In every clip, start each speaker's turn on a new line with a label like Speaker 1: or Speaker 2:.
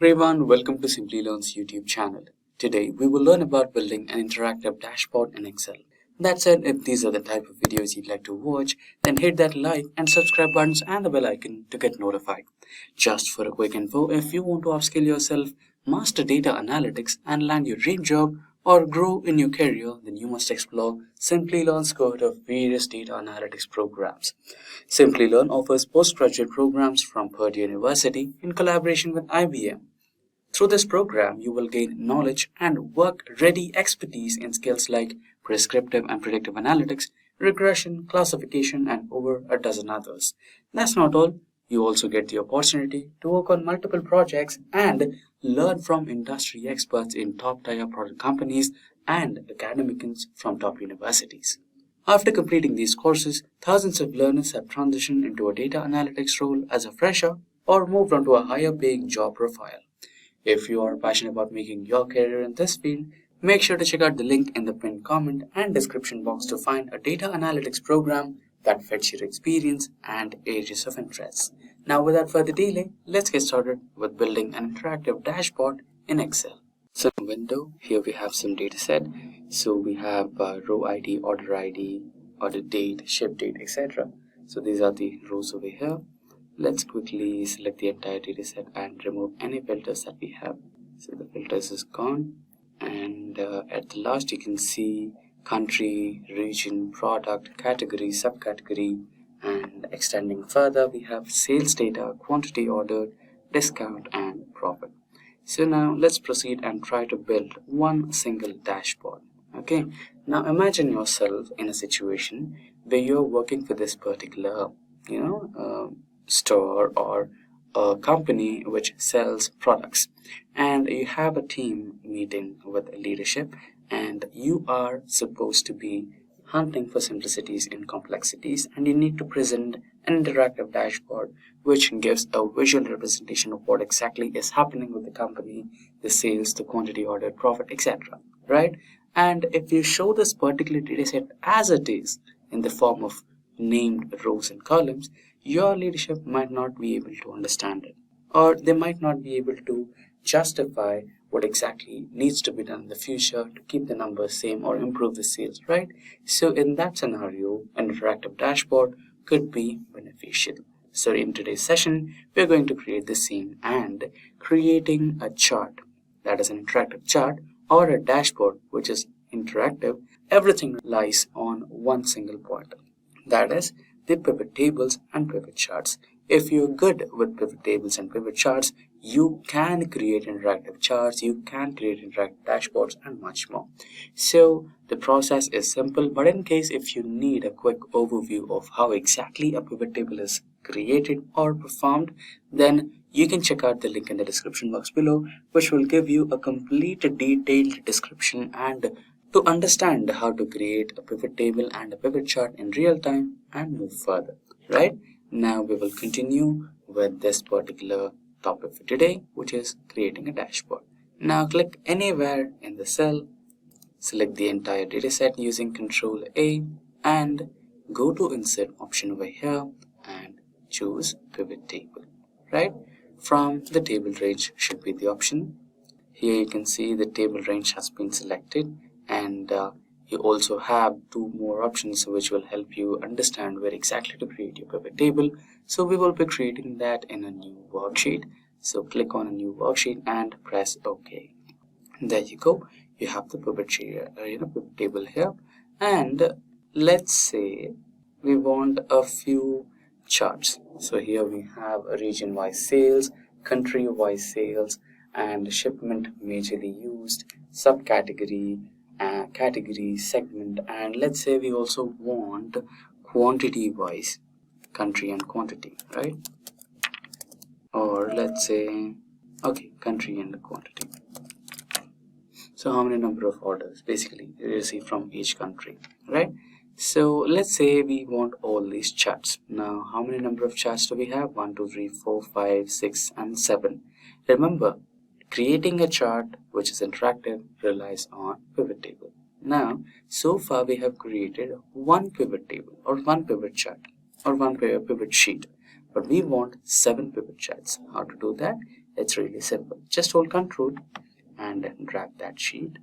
Speaker 1: Everyone, welcome to Simplilearn's YouTube channel. Today, we will learn about building an interactive dashboard in Excel. That said, if these are the type of videos you'd like to watch, then hit that like and subscribe buttons and the bell icon to get notified. Just for a quick info, if you want to upskill yourself, master data analytics and land your dream job, or grow in your career, then you must explore Simplilearn's cohort of various data analytics programs. Simplilearn offers postgraduate programs from Purdue University in collaboration with IBM. Through this program, you will gain knowledge and work-ready expertise in skills like prescriptive and predictive analytics, regression, classification, and over a dozen others. That's not all. You also get the opportunity to work on multiple projects and learn from industry experts in top-tier product companies and academics from top universities. After completing these courses, thousands of learners have transitioned into a data analytics role as a fresher or moved on to a higher paying job profile. If you are passionate about making your career in this field, make sure to check out the link in the pinned comment and description box to find a data analytics program that fits your experience and areas of interest. Now, without further delay, let's get started with building an interactive dashboard in Excel. So, in the window, here we have some data set. So, we have row ID, order date, ship date, etc. So, these are the rows over here. Let's quickly select the entire data set and remove any filters that we have. So, the filters is gone. And at the last, you can see country, region, product, category, subcategory, and extending further, we have sales data, quantity ordered, discount, and profit. So now let's proceed and try to build one single dashboard. Okay, now imagine yourself in a situation where you're working for this particular, store or a company which sells products, and you have a team meeting with leadership, and you are supposed to be hunting for simplicities in complexities, and you need to present an interactive dashboard which gives a visual representation of what exactly is happening with the company, the sales, the quantity ordered, profit, etc. Right? And if you show this particular data set as it is in the form of named rows and columns, your leadership might not be able to understand it, or they might not be able to justify what exactly needs to be done in the future to keep the numbers same or improve the sales, right? So in that scenario, an interactive dashboard could be beneficial. So in today's session, we're going to create the same and creating a chart, that is an interactive chart or a dashboard which is interactive. Everything lies on one single point, that is the pivot tables and pivot charts. If you're good with pivot tables and pivot charts, you can create interactive charts, you can create interactive dashboards, and much more. So the process is simple, but in case if you need a quick overview of how exactly a pivot table is created or performed, then you can check out the link in the description box below, which will give you a complete detailed description and to understand how to create a pivot table and a pivot chart in real time and move further, right? Now we will continue with this particular topic for today, which is creating a dashboard. Now click anywhere in the cell, select the entire dataset using Control A and go to Insert option over here and choose Pivot Table, right? From the table range should be the option. Here you can see the table range has been selected, and you also have two more options which will help you understand where exactly to create your pivot table. So we will be creating that in a new worksheet. So click on a new worksheet and press OK. There you go. You have the pivot table here. And let's say we want a few charts. So here we have a region-wise sales, country-wise sales, and shipment majorly used, subcategory, category, segment, and let's say we also want quantity wise, country and quantity, right? Or let's say, okay, country and quantity. So how many number of orders basically you receive from each country, right? So let's say we want all these charts. Now how many number of charts do we have? 1, 2, 3, 4, 5, 6, and 7. Remember, creating a chart which is interactive relies on pivot table. Now, so far we have created one pivot table or one pivot chart or one pivot sheet, but we want 7 pivot charts. How to do that? It's really simple. Just hold Control and drag that sheet,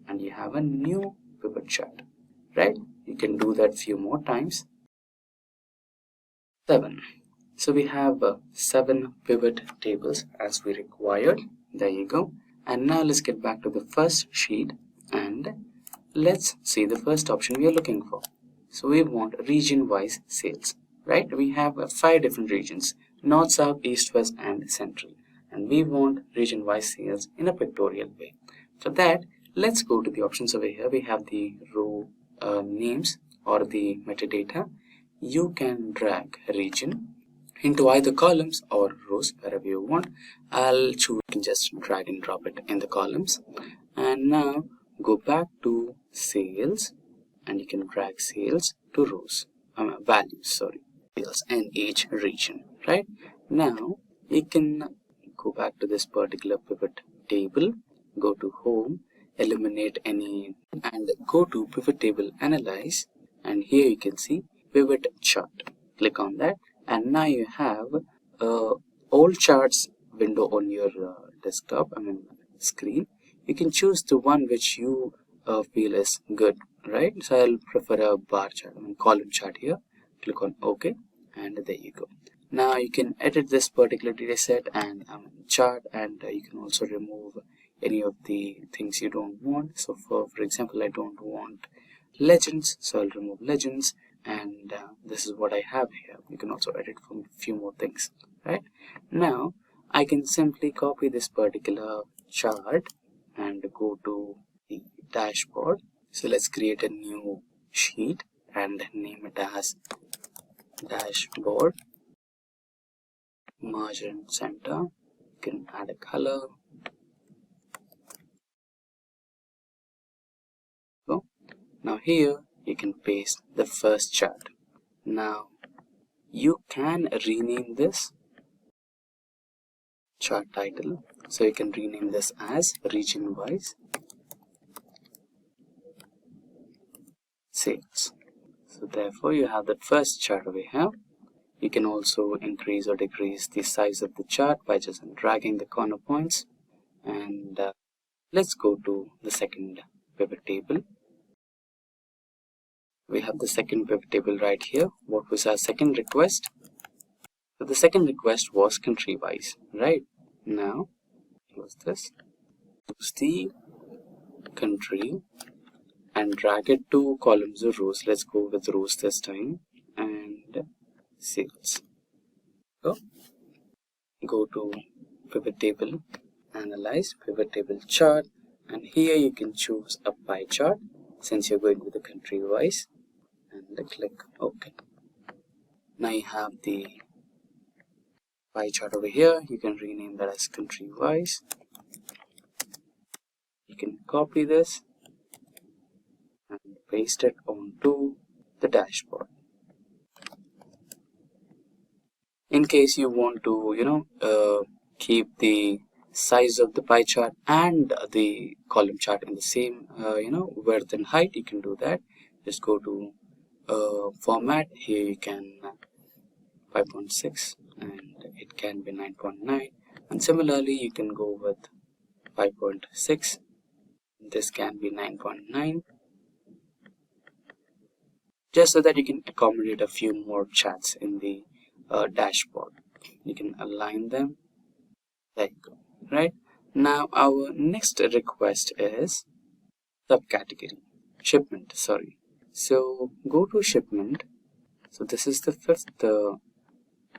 Speaker 1: and you have a new pivot chart, right? You can do that few more times. 7. So we have 7 pivot tables as we required. There you go. And now let's get back to the first sheet and let's see the first option we are looking for. So we want region-wise sales, right? We have 5 different regions: North, South, East, West, and Central. And we want region-wise sales in a pictorial way. For that, let's go to the options over here. We have the row names or the metadata. You can drag region into either columns or rows, wherever you want. I'll choose just drag and drop it in the columns. And now go back to sales, and you can drag sales to rows, values, sorry, sales in each region, right? Now you can go back to this particular pivot table, go to home, eliminate any, and go to pivot table analyze, and here you can see pivot chart. Click on that, and now you have all charts window on your desktop, screen. You can choose the one which you feel is good, right? So I'll prefer a bar chart, column chart here. Click on OK, and there you go. Now you can edit this particular data set and chart, and you can also remove any of the things you don't want. So for example, I don't want legends, so I'll remove legends, and this is what I have here. You can also edit from a few more things, right? Now I can simply copy this particular chart and go to the dashboard. So let's create a new sheet and name it as dashboard, margin center. You can add a color. So now here you can paste the first chart. Now you can rename this chart title. So you can rename this as region wise sales. So therefore you have the first chart over here. You can also increase or decrease the size of the chart by just dragging the corner points. And let's go to the second pivot table. We have the second pivot table right here. What was our second request? So the second request was country wise, right? Now close this, choose the country and drag it to columns or rows. Let's go with rows this time, and sales. Go to pivot table, analyze, pivot table chart, and here you can choose a pie chart since you're going with the country wise, and click OK. Now you have the pie chart over here. You can rename that as country wise. You can copy this and paste it onto the dashboard. In case you want to keep the size of the pie chart and the column chart in the same width and height, you can do that. Just go to format. Here you can 5.6 and it can be 9.9, and similarly you can go with 5.6. This can be 9.9, just so that you can accommodate a few more charts in the dashboard. You can align them. There you go. Right now our next request is subcategory shipment. So go to shipment. So this is the fifth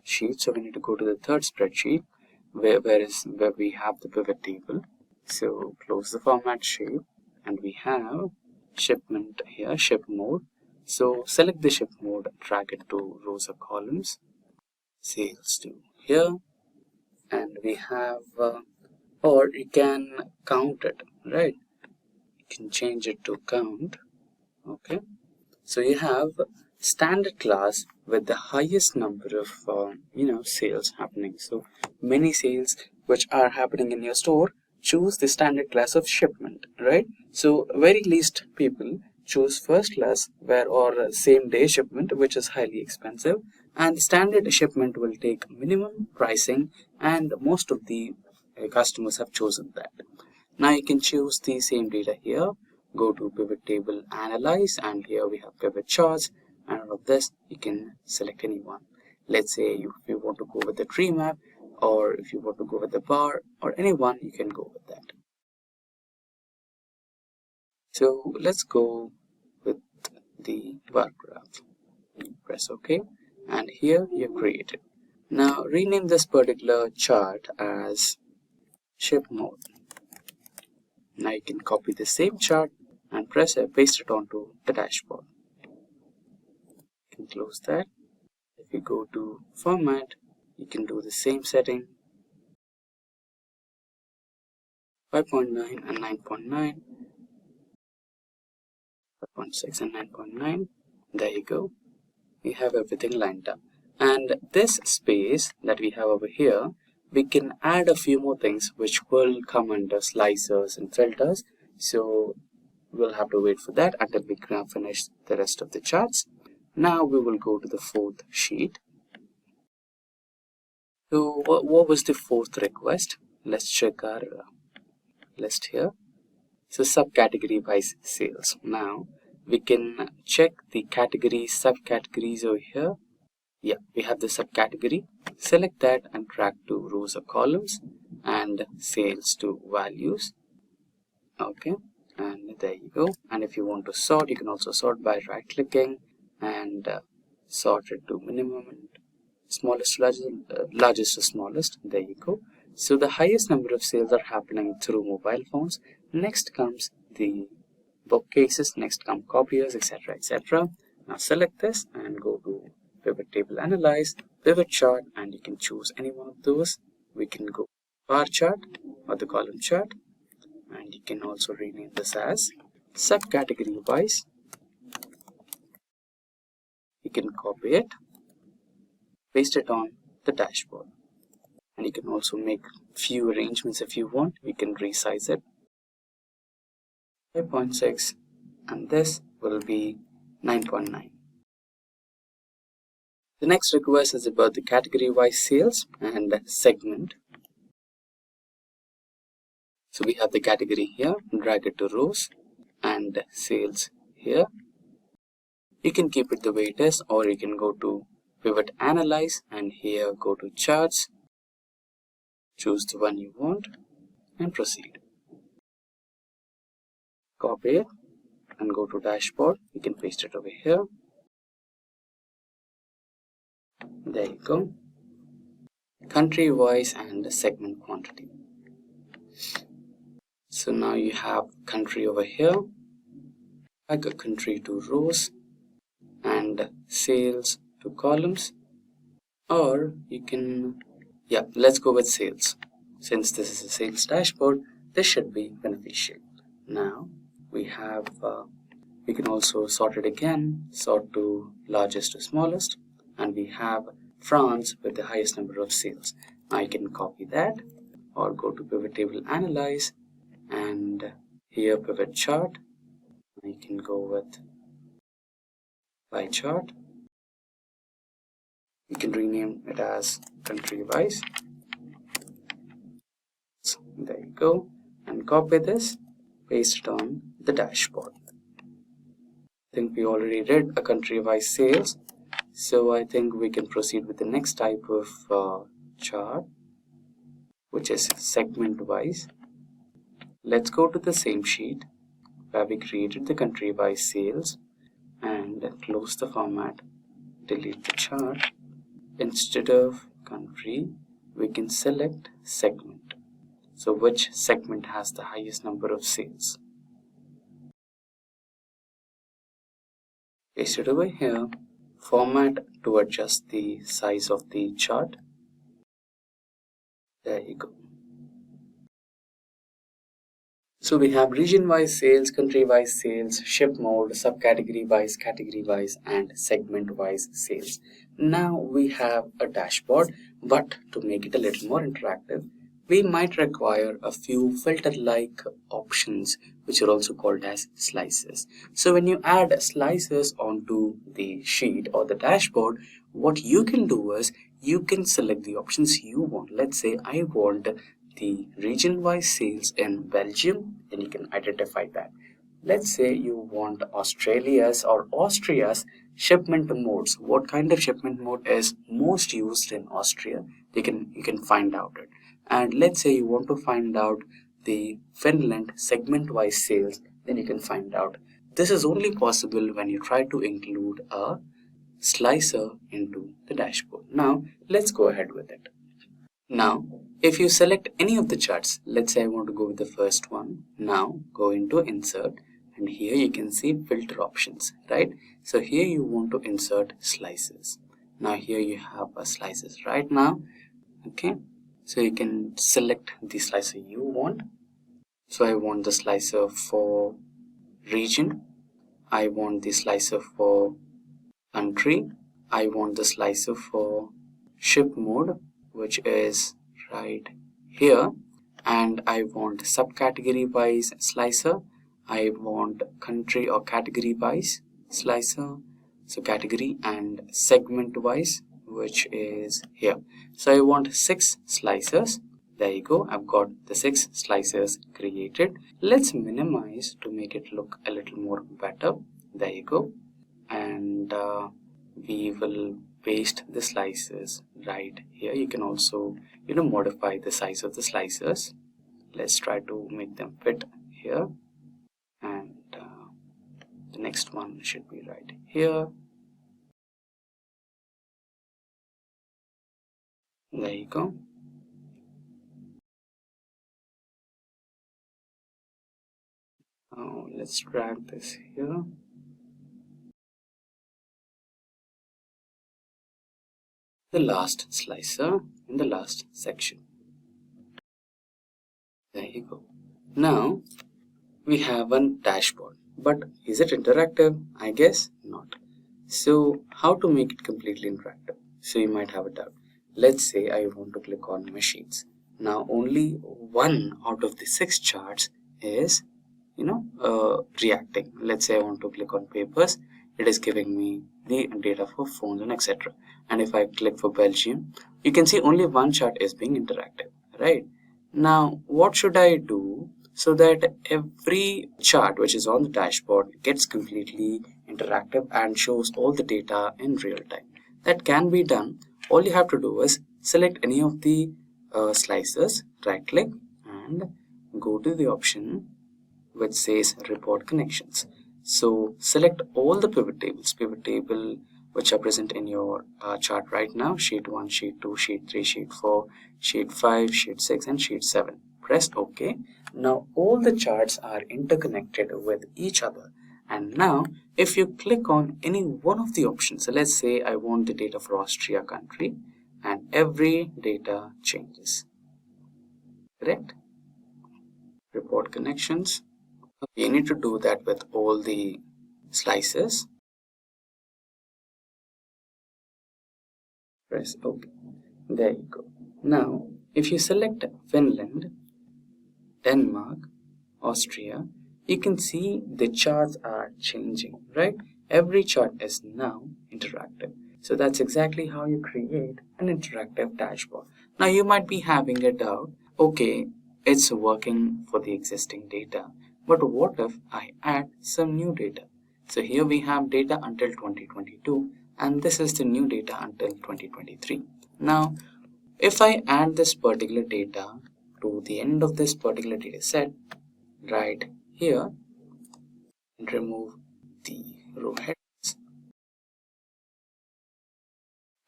Speaker 1: sheet, so we need to go to the third spreadsheet where we have the pivot table. So close the format shape, and we have shipment here, ship mode. So select the ship mode, drag it to rows or columns, sales to here, and we have or you can count it, right? You can change it to count. Okay, so you have standard class with the highest number of sales happening. So many sales which are happening in your store, choose the standard class of shipment, right? So very least people choose first class or same day shipment, which is highly expensive, and standard shipment will take minimum pricing, and most of the customers have chosen that. Now you can choose the same data here. Go to pivot table analyze, and here we have pivot charts, and out of this you can select any one. Let's say if you want to go with the tree map, or if you want to go with the bar, or any one, you can go with that. So let's go with the bar graph. Press OK, and here you create it. Now rename this particular chart as shift mode. Now you can copy the same chart and paste it onto the dashboard. You can close that. If you go to format, you can do the same setting, 5.9 and 9.9, 5.6 and 9.9. There you go. We have everything lined up. And this space that we have over here, we can add a few more things which will come under slicers and filters. So we'll have to wait for that until we can finish the rest of the charts. Now we will go to the fourth sheet. So what was the fourth request? Let's check our list here. So subcategory wise sales. Now we can check the categories, subcategories over here. Yeah, we have the subcategory. Select that and drag to rows or columns and sales to values. Okay, and there you go. And if you want to sort, you can also sort by right clicking and sort it to minimum and smallest to largest to smallest. There you go. So the highest number of sales are happening through mobile phones. Next comes the bookcases, next come copiers, etc., etc. Now select this and go to pivot table analyze, pivot chart, and you can choose any one of those. We can go bar chart or the column chart, and you can also rename this as subcategory wise. You can copy it, paste it on the dashboard, and you can also make few arrangements if you want. You can resize it, 5.6, and this will be 9.9. The next request is about the category wise sales and segment. So we have the category here, drag it to rows, and sales here. You can keep it the way it is, or you can go to pivot analyze, and here go to charts, choose the one you want and proceed. Copy it and go to dashboard. You can paste it over here. There you go. Country wise and segment quantity. So now you have country over here. Drag a country to rows and sales to columns, or you can, yeah, let's go with sales. Since this is a sales dashboard, this should be beneficial. Now we have, we can also sort it again, sort to largest to smallest, and we have France with the highest number of sales. Now you can copy that or go to pivot table analyze, and here pivot chart. You can go with pie chart. You can rename it as country wise. So there you go, and copy this, paste it on the dashboard. I think we already did a country wise sales, so I think we can proceed with the next type of chart, which is segment wise. Let's go to the same sheet where we created the country wise sales and close the format, delete the chart. Instead of country, we can select segment. So which segment has the highest number of sales? Paste it over here. Format to adjust the size of the chart. There you go. So we have region-wise sales, country-wise sales, shift mode, subcategory-wise, category-wise, and segment-wise sales. Now we have a dashboard, but to make it a little more interactive, we might require a few filter-like options, which are also called as slices. So when you add slices onto the sheet or the dashboard, what you can do is you can select the options you want. Let's say I want the region-wise sales in Belgium, then you can identify that. Let's say you want Australia's or Austria's shipment modes. What kind of shipment mode is most used in Austria? You can find out it. And let's say you want to find out the Finland segment-wise sales, then you can find out. This is only possible when you try to include a slicer into the dashboard. Now, let's go ahead with it. Now, if you select any of the charts, let's say I want to go with the first one. Now, go into Insert, and here you can see Filter options, right? So here you want to insert slices. Now, here you have a slices right now, okay? So you can select the slicer you want. So I want the slicer for region. I want the slicer for country. I want the slicer for ship mode, which is right here, and I want subcategory wise slicer. I want country or category wise slicer, so category, and segment wise, which is here. So I want 6 slicers. There you go, I've got the 6 slicers created. Let's minimize to make it look a little more better. There you go, and we will paste the slices right here. You can also modify the size of the slicers. Let's try to make them fit here, and the next one should be right here. There you go. Now let's drag this here. The last slicer in the last section. There you go. Now we have a dashboard, but is it interactive? I guess not. So how to make it completely interactive? So you might have a doubt. Let's say I want to click on machines. Now only 1 out of the 6 charts is reacting. Let's say I want to click on papers. It is giving me the data for phones and etc. And if I click for Belgium, you can see only 1 chart is being interactive, right? Now what should I do so that every chart which is on the dashboard gets completely interactive and shows all the data in real time? That can be done. All you have to do is select any of the slices, right click, and go to the option which says report connections. So select all the pivot table which are present in your chart right now: sheet 1, sheet 2, sheet 3, sheet 4, sheet 5, sheet 6, and sheet 7. Press OK. Now all the charts are interconnected with each other. And now if you click on any one of the options, so let's say I want the data for Austria country, and every data changes. Correct? Report connections. You need to do that with all the slices. Press OK. There you go. Now, if you select Finland, Denmark, Austria, you can see the charts are changing, right? Every chart is now interactive. So that's exactly how you create an interactive dashboard. Now you might be having a doubt. Okay, it's working for the existing data, but what if I add some new data? So here we have data until 2022, and this is the new data until 2023. Now, if I add this particular data to the end of this particular data set, right here, and remove the row headers,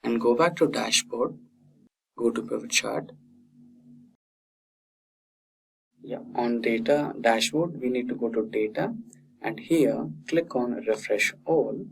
Speaker 1: and go back to dashboard, go to pivot chart. On data dashboard, we need to go to data, and here click on refresh all.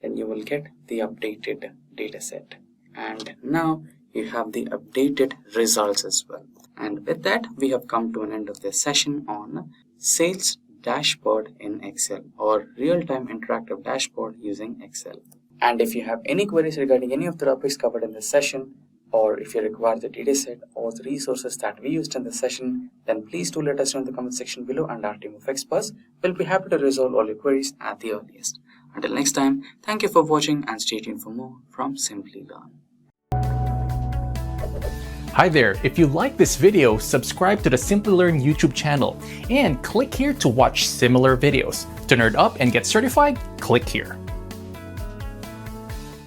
Speaker 1: Then you will get the updated data set, and now you have the updated results as well. And with that, we have come to an end of this session on sales dashboard in Excel, or real-time interactive dashboard using Excel. And if you have any queries regarding any of the topics covered in this session, or if you require the dataset or the resources that we used in this session, then please do let us know in the comment section below, and our team of experts will be happy to resolve all your queries at the earliest. Until next time, thank you for watching, and stay tuned for more from Simply Learn.
Speaker 2: Hi there, if you like this video, subscribe to the Simplilearn YouTube channel and click here to watch similar videos. To nerd up and get certified, click here.